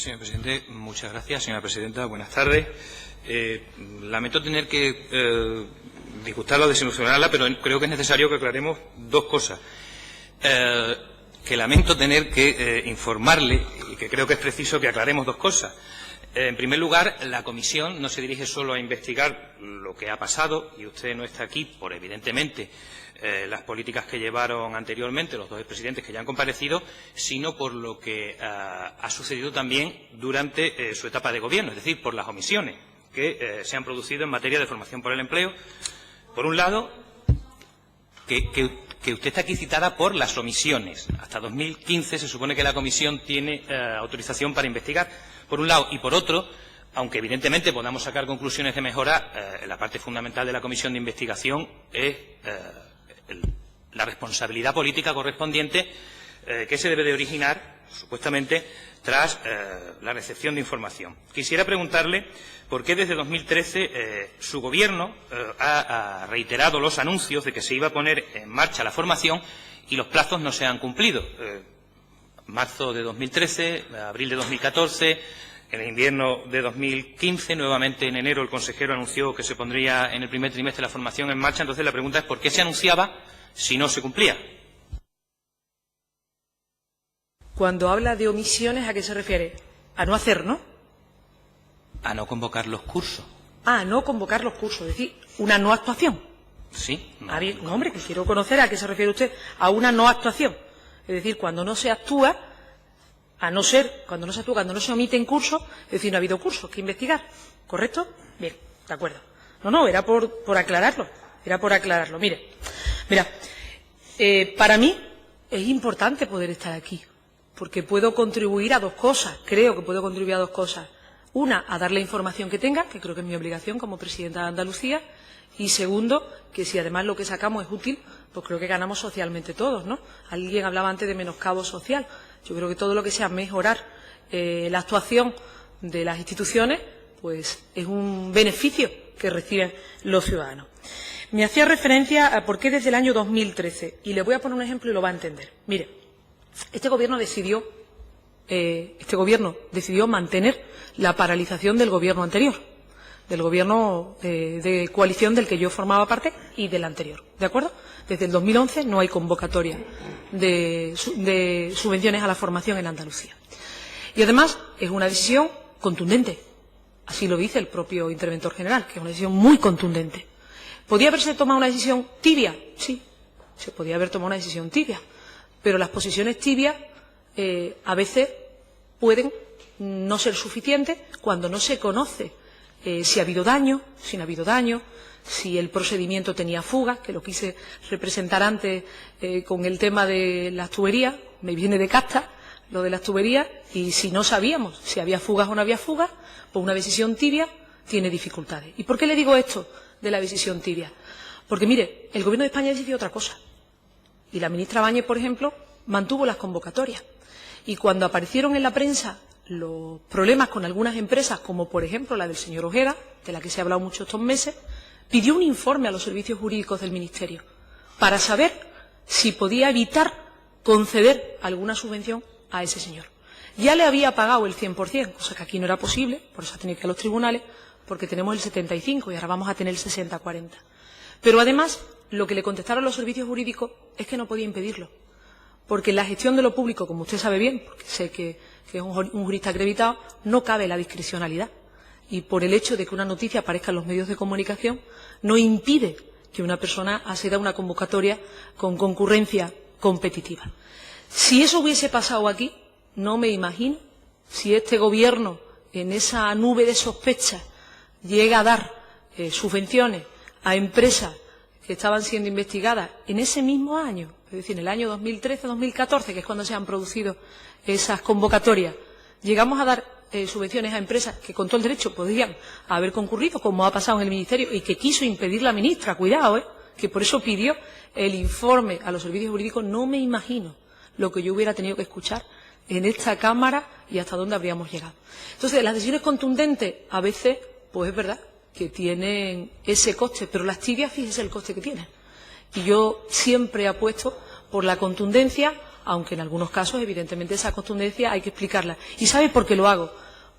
Señor presidente, muchas gracias. Señora presidenta, buenas tardes. Lamento tener que disgustarla o desilusionarla, pero creo que es necesario que aclaremos dos cosas. Que lamento tener que informarle, y que creo que es preciso que aclaremos dos cosas. En primer lugar, la comisión no se dirige solo a investigar lo que ha pasado, y usted no está aquí por, evidentemente, las políticas que llevaron anteriormente los dos presidentes que ya han comparecido, sino por lo que ha sucedido también durante su etapa de gobierno, es decir, por las omisiones que se han producido en materia de formación por el empleo. Por un lado, que usted está aquí citada por las omisiones. Hasta 2015 se supone que la comisión tiene autorización para investigar, por un lado, y por otro, aunque evidentemente podamos sacar conclusiones de mejora, la parte fundamental de la comisión de investigación es la responsabilidad política correspondiente que se debe de originar, supuestamente, tras la recepción de información. Quisiera preguntarle por qué desde 2013 su Gobierno ha reiterado los anuncios de que se iba a poner en marcha la formación y los plazos no se han cumplido. Marzo de 2013, abril de 2014, en el invierno de 2015, nuevamente en enero el consejero anunció que se pondría en el primer trimestre la formación en marcha. Entonces la pregunta es ¿por qué se anunciaba si no se cumplía? Cuando habla de omisiones, ¿a qué se refiere? A no hacer, ¿no? A no convocar los cursos. Ah, no convocar los cursos, es decir, una no actuación. Sí. No, hombre, que quiero conocer a qué se refiere usted, a una no actuación. Es decir, cuando no se actúa, cuando no se omiten cursos, es decir, no ha habido cursos que investigar, ¿correcto? Bien, de acuerdo. No, era por aclararlo, Mira, para mí es importante poder estar aquí, porque puedo contribuir a dos cosas, creo que puedo contribuir a dos cosas. Una, a dar la información que tenga, que creo que es mi obligación como presidenta de Andalucía, y segundo, que si además lo que sacamos es útil, pues creo que ganamos socialmente todos, ¿no? Alguien hablaba antes de menoscabo social. Yo creo que todo lo que sea mejorar la actuación de las instituciones, pues es un beneficio que reciben los ciudadanos. Me hacía referencia a por qué desde el año 2013, y le voy a poner un ejemplo y lo va a entender. Mire, este Gobierno decidió mantener la paralización del Gobierno anterior, del Gobierno de coalición del que yo formaba parte y del anterior, ¿de acuerdo? Desde el 2011 no hay convocatoria de subvenciones a la formación en Andalucía. Y además es una decisión contundente, así lo dice el propio interventor general, que es una decisión muy contundente. ¿Podía haberse tomado una decisión tibia? Sí, se podía haber tomado una decisión tibia, pero las posiciones tibias a veces pueden no ser suficientes cuando no se conoce si ha habido daño, si no ha habido daño, si el procedimiento tenía fugas, que lo quise representar antes con el tema de las tuberías, me viene de casta lo de las tuberías, y si no sabíamos si había fugas o no había fugas, pues una decisión tibia tiene dificultades. ¿Y por qué le digo esto de la decisión tibia? Porque, mire, el Gobierno de España decidió otra cosa, y la ministra Báñez, por ejemplo, mantuvo las convocatorias. Y cuando aparecieron en la prensa los problemas con algunas empresas, como por ejemplo la del señor Ojeda, de la que se ha hablado mucho estos meses, pidió un informe a los servicios jurídicos del Ministerio para saber si podía evitar conceder alguna subvención a ese señor. Ya le había pagado el 100%, cosa que aquí no era posible, por eso ha tenido que ir a los tribunales, porque tenemos el 75% y ahora vamos a tener el 60-40%. Pero además, lo que le contestaron los servicios jurídicos es que no podía impedirlo, porque en la gestión de lo público, como usted sabe bien, porque sé que es un jurista acreditado, no cabe la discrecionalidad. Y por el hecho de que una noticia aparezca en los medios de comunicación, no impide que una persona acceda a una convocatoria con concurrencia competitiva. Si eso hubiese pasado aquí, no me imagino si este Gobierno, en esa nube de sospechas, llega a dar subvenciones a empresas que estaban siendo investigadas en ese mismo año, es decir, en el año 2013-2014, que es cuando se han producido esas convocatorias. Llegamos a dar subvenciones a empresas que con todo el derecho podrían haber concurrido, como ha pasado en el Ministerio, y que quiso impedir la ministra, cuidado, que por eso pidió el informe a los servicios jurídicos. No me imagino lo que yo hubiera tenido que escuchar en esta Cámara y hasta dónde habríamos llegado. Entonces, las decisiones contundentes, a veces, pues es verdad que tienen ese coste, pero las tibias, fíjese el coste que tienen. Y yo siempre apuesto por la contundencia, aunque en algunos casos, evidentemente, esa contundencia hay que explicarla. ¿Y sabe por qué lo hago?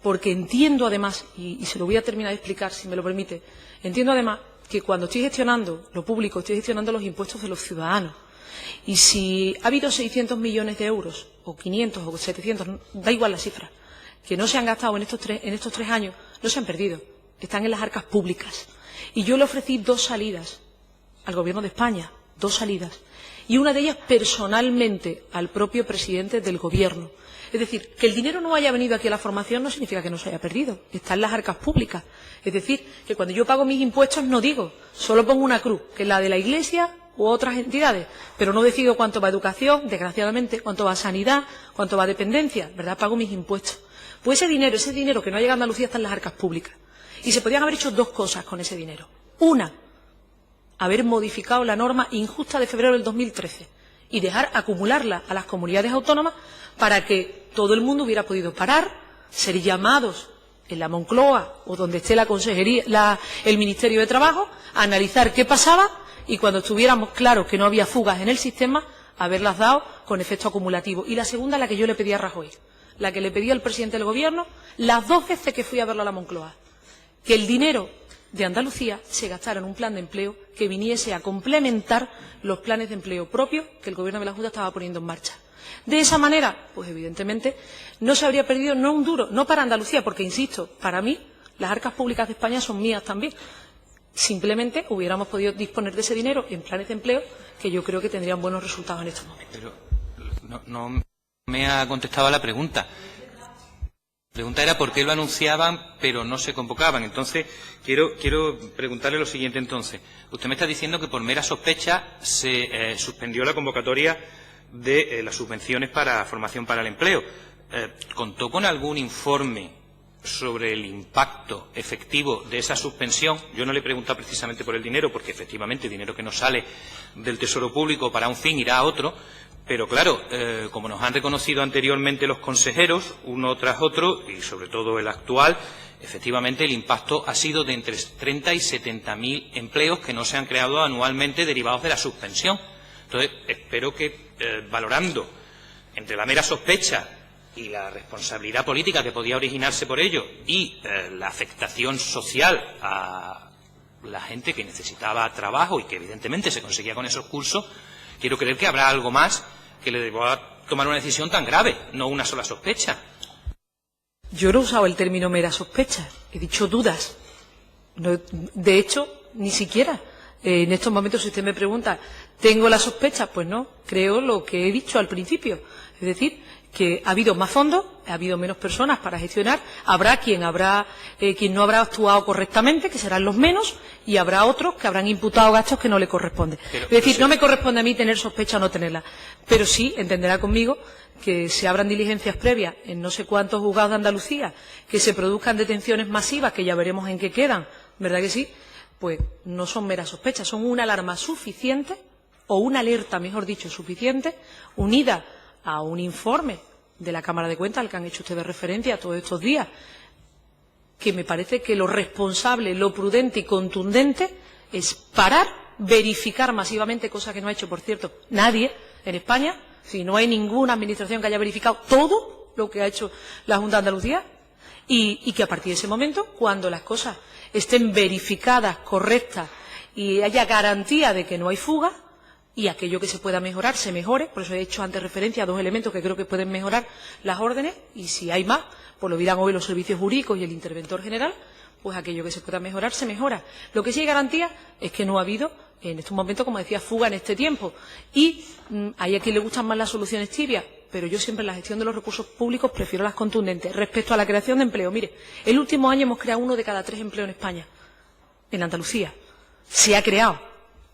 Porque entiendo, además, y se lo voy a terminar de explicar, si me lo permite, entiendo, además, que cuando estoy gestionando lo público, estoy gestionando los impuestos de los ciudadanos. Y si ha habido 600 millones de euros, o 500, o 700, da igual la cifra, que no se han gastado en estos tres años, no se han perdido, están en las arcas públicas. Y yo le ofrecí 2 salidas al Gobierno de España, 2 salidas, y una de ellas personalmente al propio presidente del Gobierno. Es decir, que el dinero no haya venido aquí a la formación no significa que no se haya perdido, está en las arcas públicas. Es decir, que cuando yo pago mis impuestos no digo, solo pongo una cruz, que es la de la Iglesia u otras entidades, pero no decido cuánto va a educación, desgraciadamente, cuánto va a sanidad, cuánto va a dependencia, ¿verdad? Pago mis impuestos. Pues ese dinero que no ha llegado a Andalucía está en las arcas públicas. Y se podían haber hecho 2 cosas con ese dinero. Una, haber modificado la norma injusta de febrero del 2013 y dejar acumularla a las comunidades autónomas para que todo el mundo hubiera podido parar, ser llamados en la Moncloa o donde esté la consejería, el Ministerio de Trabajo, a analizar qué pasaba y cuando estuviéramos claros que no había fugas en el sistema, haberlas dado con efecto acumulativo. Y la segunda, la que yo le pedí a Rajoy, la que le pedí al presidente del Gobierno, las 2 veces que fui a verlo a la Moncloa, que el dinero de Andalucía se gastara en un plan de empleo que viniese a complementar los planes de empleo propios que el Gobierno de la Junta estaba poniendo en marcha. De esa manera, pues evidentemente, no se habría perdido no un duro, no para Andalucía, porque, insisto, para mí las arcas públicas de España son mías también. Simplemente hubiéramos podido disponer de ese dinero en planes de empleo que yo creo que tendrían buenos resultados en estos momentos. Pero no me ha contestado a la pregunta. La pregunta era por qué lo anunciaban pero no se convocaban. Entonces, quiero preguntarle lo siguiente entonces. Usted me está diciendo que por mera sospecha se suspendió la convocatoria de las subvenciones para formación para el empleo. ¿Contó con algún informe sobre el impacto efectivo de esa suspensión? Yo no le he preguntado precisamente por el dinero, porque efectivamente dinero que no sale del Tesoro Público para un fin irá a otro, pero claro, como nos han reconocido anteriormente los consejeros, uno tras otro, y sobre todo el actual, efectivamente el impacto ha sido de entre 30 y 70.000 empleos que no se han creado anualmente derivados de la suspensión. Entonces, espero que, valorando entre la mera sospecha y la responsabilidad política que podía originarse por ello y la afectación social a la gente que necesitaba trabajo y que evidentemente se conseguía con esos cursos, quiero creer que habrá algo más que le llevó a tomar una decisión tan grave, no una sola sospecha. Yo no he usado el término mera sospecha, he dicho dudas. No, de hecho, ni siquiera. En estos momentos, si usted me pregunta, ¿tengo la sospecha? Pues no, creo lo que he dicho al principio. Es decir, que ha habido más fondos, ha habido menos personas para gestionar, habrá quien no habrá actuado correctamente, que serán los menos, y habrá otros que habrán imputado gastos que no le corresponden. Es decir, no me corresponde a mí tener sospecha o no tenerla, pero sí entenderá conmigo que se abran diligencias previas en no sé cuántos juzgados de Andalucía, que se produzcan detenciones masivas, que ya veremos en qué quedan, ¿verdad que sí? Pues no son meras sospechas, son una alarma suficiente, o una alerta, mejor dicho, suficiente, unida a un informe de la Cámara de Cuentas al que han hecho ustedes referencia todos estos días, que me parece que lo responsable, lo prudente y contundente es parar, verificar masivamente, cosa que no ha hecho, por cierto, nadie en España, si no hay ninguna administración que haya verificado todo lo que ha hecho la Junta de Andalucía, y que a partir de ese momento, cuando las cosas estén verificadas, correctas, y haya garantía de que no hay fuga, y aquello que se pueda mejorar se mejore. Por eso he hecho antes referencia a 2 elementos que creo que pueden mejorar las órdenes, y si hay más, pues lo dirán hoy los servicios jurídicos y el interventor general, pues aquello que se pueda mejorar se mejora. Lo que sí hay garantía es que no ha habido en estos momentos, como decía, fuga en este tiempo. Y hay a quien le gustan más las soluciones tibias, pero yo siempre en la gestión de los recursos públicos prefiero las contundentes. Respecto a la creación de empleo, mire, el último año hemos creado 1 de cada 3 empleos en España, en Andalucía. Se ha creado,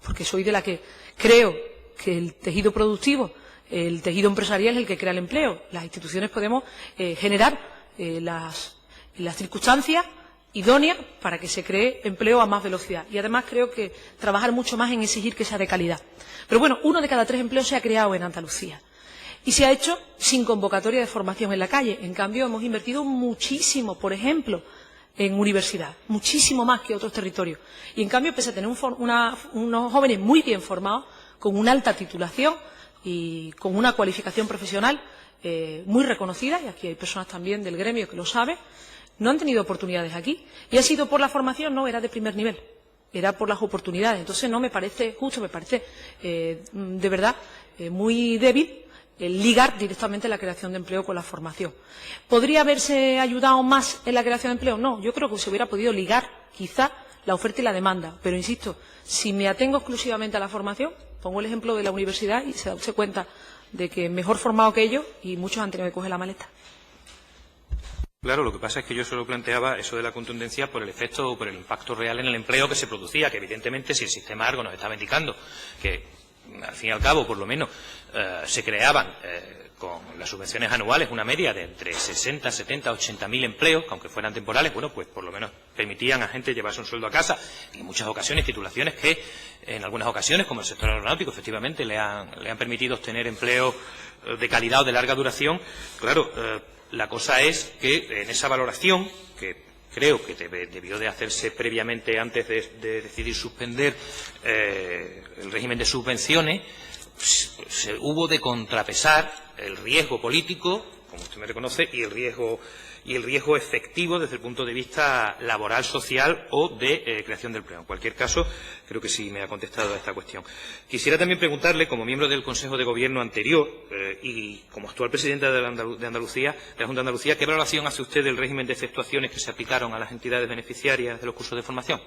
porque soy de la que creo que el tejido productivo, el tejido empresarial es el que crea el empleo. Las instituciones podemos generar las circunstancias idóneas para que se cree empleo a más velocidad. Y además creo que trabajar mucho más en exigir que sea de calidad. Pero bueno, 1 de cada 3 empleos se ha creado en Andalucía. Y se ha hecho sin convocatoria de formación en la calle. En cambio, hemos invertido muchísimo, por ejemplo, en universidad, muchísimo más que otros territorios. Y en cambio, pese a tener unos jóvenes muy bien formados, con una alta titulación, y con una cualificación profesional muy reconocida, y aquí hay personas también del gremio que lo saben, no han tenido oportunidades aquí. ¿Y ha sido por la formación? No, era de primer nivel, era por las oportunidades. Entonces no me parece justo, me parece de verdad muy débil el ligar directamente la creación de empleo con la formación. ¿Podría haberse ayudado más en la creación de empleo? No, yo creo que se hubiera podido ligar quizá la oferta y la demanda, pero insisto, si me atengo exclusivamente a la formación, pongo el ejemplo de la universidad y se da cuenta de que mejor formado que ellos y muchos han tenido que coger la maleta. Claro, lo que pasa es que yo solo planteaba eso de la contundencia por el efecto o por el impacto real en el empleo que se producía, que evidentemente si el sistema Argo nos estaba indicando que al fin y al cabo, por lo menos, se creaban con las subvenciones anuales una media de entre 60, 70, 80.000 empleos, que aunque fueran temporales, bueno, pues por lo menos permitían a gente llevarse un sueldo a casa, y en muchas ocasiones titulaciones que en algunas ocasiones, como el sector aeronáutico, efectivamente le han permitido obtener empleo de calidad o de larga duración. Claro, la cosa es que en esa valoración, que creo que debió de hacerse previamente antes de decidir suspender el régimen de subvenciones, se hubo de contrapesar el riesgo político, como usted me reconoce, y el riesgo efectivo desde el punto de vista laboral, social o de creación de empleo. En cualquier caso, creo que sí me ha contestado a esta cuestión. Quisiera también preguntarle, como miembro del Consejo de Gobierno anterior y como actual presidente de Andalucía, de la Junta de Andalucía, ¿qué valoración hace usted del régimen de exceptuaciones que se aplicaron a las entidades beneficiarias de los cursos de formación?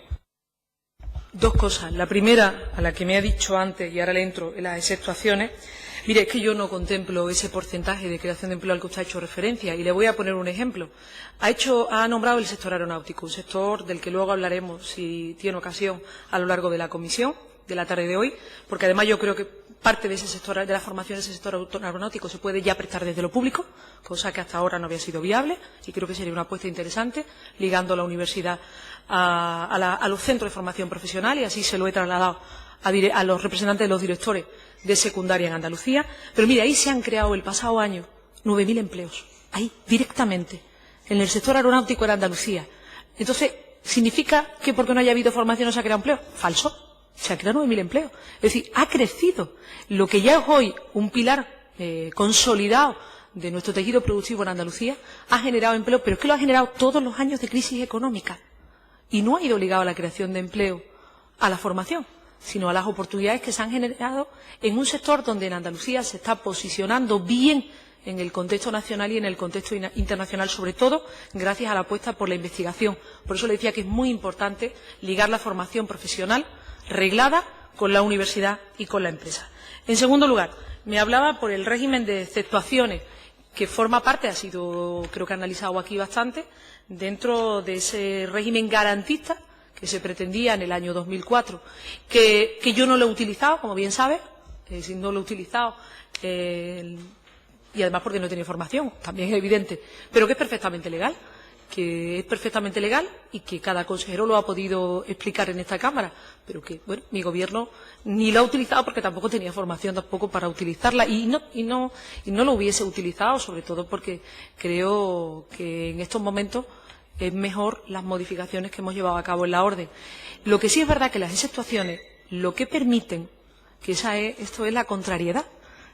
Dos cosas. La primera, a la que me ha dicho antes, y ahora le entro en las exceptuaciones. Mire, es que yo no contemplo ese porcentaje de creación de empleo al que usted ha hecho referencia, y le voy a poner un ejemplo. Ha nombrado el sector aeronáutico, un sector del que luego hablaremos, si tiene ocasión, a lo largo de la comisión, de la tarde de hoy, porque además yo creo que parte de ese sector, de la formación de ese sector aeronáutico se puede ya prestar desde lo público, cosa que hasta ahora no había sido viable, y creo que sería una apuesta interesante, ligando la universidad a los centros de formación profesional, y así se lo he trasladado a los representantes de los directores de secundaria en Andalucía. Pero mire, ahí se han creado el pasado año 9.000 empleos, ahí directamente, en el sector aeronáutico en Andalucía. Entonces, ¿significa que porque no haya habido formación no se ha creado empleo? Falso. Se han creado 9.000 empleos. Es decir, ha crecido lo que ya es hoy un pilar consolidado de nuestro tejido productivo en Andalucía, ha generado empleo, pero es que lo ha generado todos los años de crisis económica. Y no ha ido ligado a la creación de empleo a la formación, sino a las oportunidades que se han generado en un sector donde en Andalucía se está posicionando bien en el contexto nacional y en el contexto internacional, sobre todo gracias a la apuesta por la investigación. Por eso le decía que es muy importante ligar la formación profesional reglada con la universidad y con la empresa. En segundo lugar, me hablaba por el régimen de exceptuaciones, que forma parte, ha sido creo que analizado aquí bastante, dentro de ese régimen garantista que se pretendía en el año 2004, que yo no lo he utilizado, como bien sabe, no lo he utilizado, y además porque no he tenido formación, también es evidente, pero que es perfectamente legal, y que cada consejero lo ha podido explicar en esta Cámara, pero que, bueno, mi Gobierno ni lo ha utilizado porque tampoco tenía formación tampoco para utilizarla, y no lo hubiese utilizado, sobre todo porque creo que en estos momentos es mejor las modificaciones que hemos llevado a cabo en la orden. Lo que sí es verdad que las exceptuaciones lo que permiten, que esto es la contrariedad,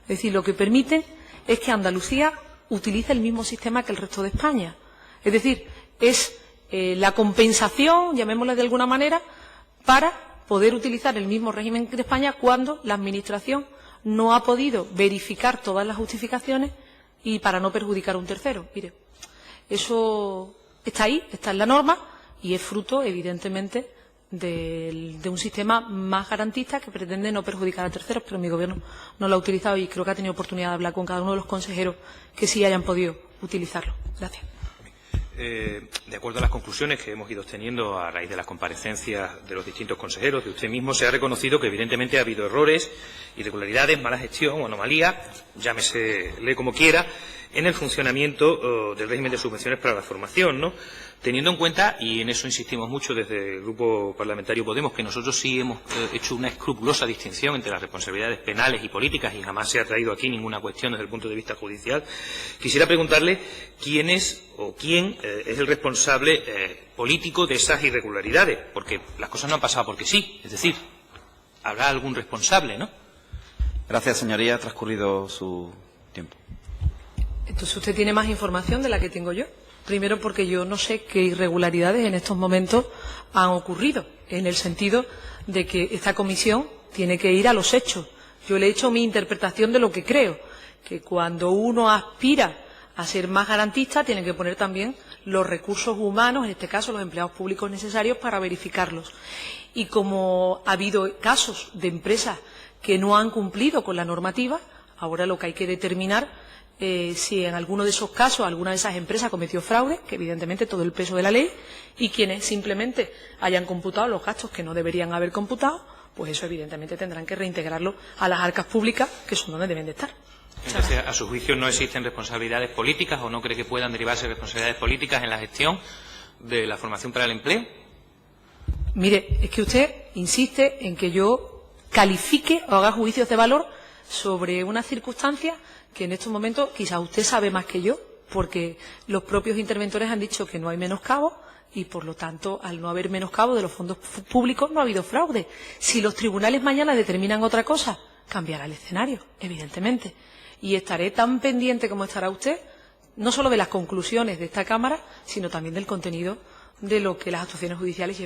es decir, lo que permiten es que Andalucía utilice el mismo sistema que el resto de España. Es decir, es la compensación, llamémosla de alguna manera, para poder utilizar el mismo régimen que de España cuando la Administración no ha podido verificar todas las justificaciones y para no perjudicar a un tercero. Mire, eso está ahí, está en la norma y es fruto, evidentemente, de un sistema más garantista que pretende no perjudicar a terceros, pero mi Gobierno no lo ha utilizado y creo que ha tenido oportunidad de hablar con cada uno de los consejeros que sí hayan podido utilizarlo. Gracias. De acuerdo a las conclusiones que hemos ido obteniendo a raíz de las comparecencias de los distintos consejeros, de usted mismo se ha reconocido que evidentemente ha habido errores, irregularidades, mala gestión o anomalías, llámesele como quiera, en el funcionamiento del régimen de subvenciones para la formación, ¿no? Teniendo en cuenta, y en eso insistimos mucho desde el Grupo Parlamentario Podemos, que nosotros sí hemos hecho una escrupulosa distinción entre las responsabilidades penales y políticas y jamás se ha traído aquí ninguna cuestión desde el punto de vista judicial, quisiera preguntarle quién es el responsable político de esas irregularidades, porque las cosas no han pasado porque sí, es decir, habrá algún responsable, ¿no? Gracias, señoría. Ha transcurrido su tiempo. Entonces usted tiene más información de la que tengo yo. Primero porque yo no sé qué irregularidades en estos momentos han ocurrido, en el sentido de que esta comisión tiene que ir a los hechos. Yo le he hecho mi interpretación de lo que creo, que cuando uno aspira a ser más garantista tiene que poner también los recursos humanos, en este caso los empleados públicos necesarios, para verificarlos. Y como ha habido casos de empresas que no han cumplido con la normativa, ahora lo que hay que determinar si en alguno de esos casos alguna de esas empresas cometió fraude, que evidentemente todo el peso de la ley, y quienes simplemente hayan computado los gastos que no deberían haber computado, pues eso evidentemente tendrán que reintegrarlo a las arcas públicas, que son donde deben de estar. Entonces, a su juicio, ¿no existen responsabilidades políticas o no cree que puedan derivarse responsabilidades políticas en la gestión de la formación para el empleo? Mire, es que usted insiste en que yo califique o haga juicios de valor sobre una circunstancia que en estos momentos quizás usted sabe más que yo, porque los propios interventores han dicho que no hay menoscabo y, por lo tanto, al no haber menoscabo de los fondos públicos no ha habido fraude. Si los tribunales mañana determinan otra cosa, cambiará el escenario, evidentemente. Y estaré tan pendiente como estará usted, no solo de las conclusiones de esta Cámara, sino también del contenido de lo que las actuaciones judiciales llevan.